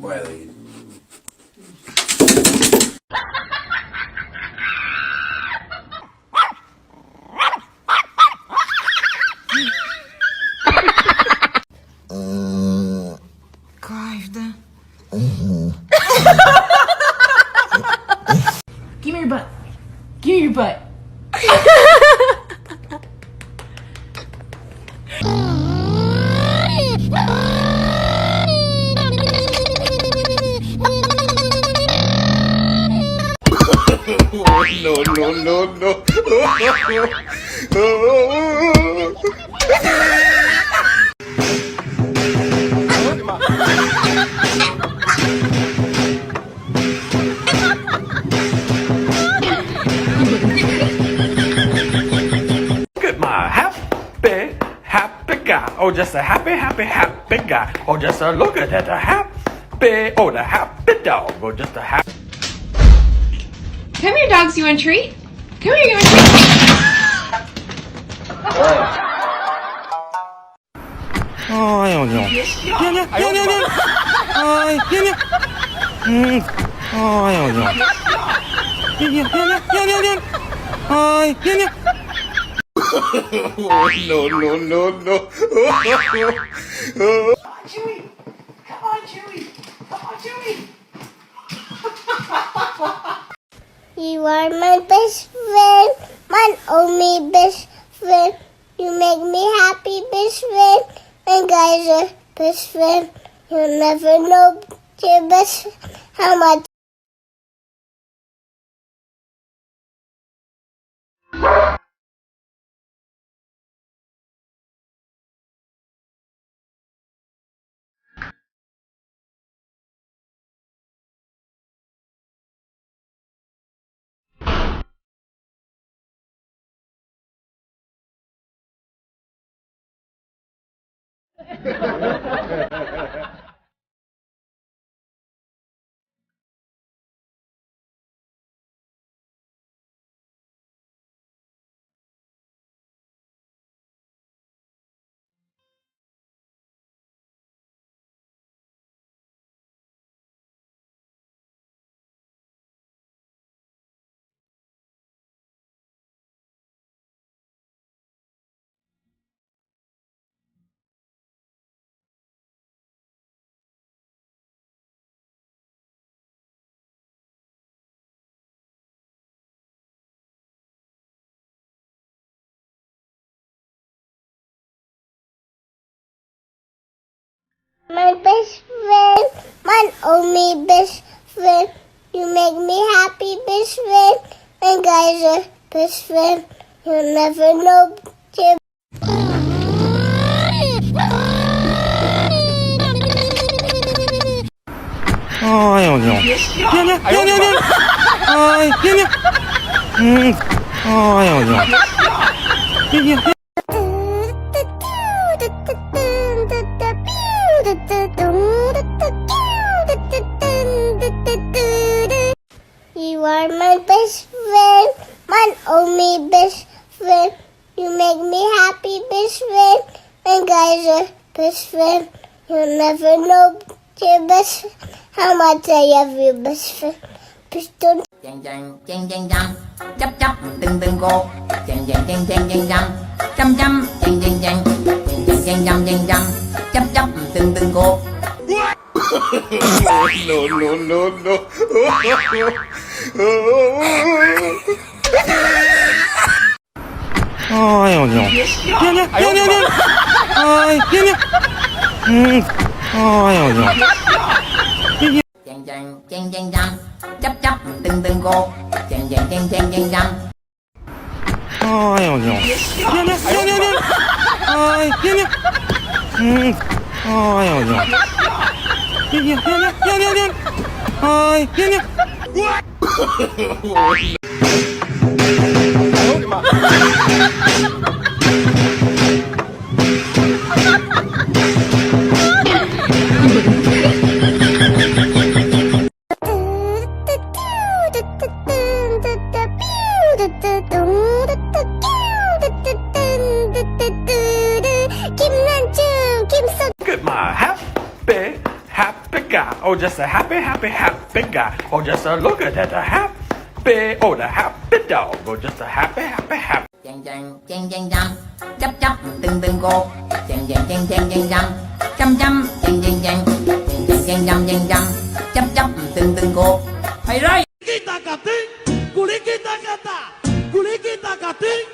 Wiley. Kayfda. Give me your butt. Give me your butt. No. Look at my happy guy. Oh, just a happy guy. Oh, just a look at that the happy dog. Oh, just a happy. Come here, dogs. You want a treat? Come here, you want a treat? Ay, oh, no. No. Chewy. Come on, Chewy. Come on, Chewy. You are my best friend, my only best friend. You make me happy, best friend. And guys are best friend. You'll never know your best friend, how much. My best friend, my only best friend. You make me happy, best friend. And guys are best friend. You'll never know your Ay, oh, no. Ay, oh, no. You are my best friend, my only best friend. You make me happy, best friend. And guys are best friend. You'll never know your best friend, how much I love your best friend. Please don't. Chang chắp từng cô chang chăm chắp từng cô. No. Ay, oh, no. Ay, oh, no. Chang chắp từng cô chang Ay, oh, no. Ay, oh, no. happy guy. Oh, just a happy, happy, happy guy. Oh, just a look at that happy. Oh, the happy dog. Oh, just a happy, happy, happy. Chàng chàng chàng chàng chăm, chắp chắp từng từng cột. Chàng chàng chàng chàng chàng chăm, chăm chăm chàng chàng chàng, chàng chàng chàng chàng chăm, chắp chắp từng từng cột. Thầy đây. Kita kating, kuli kita kata, kuli kita kating.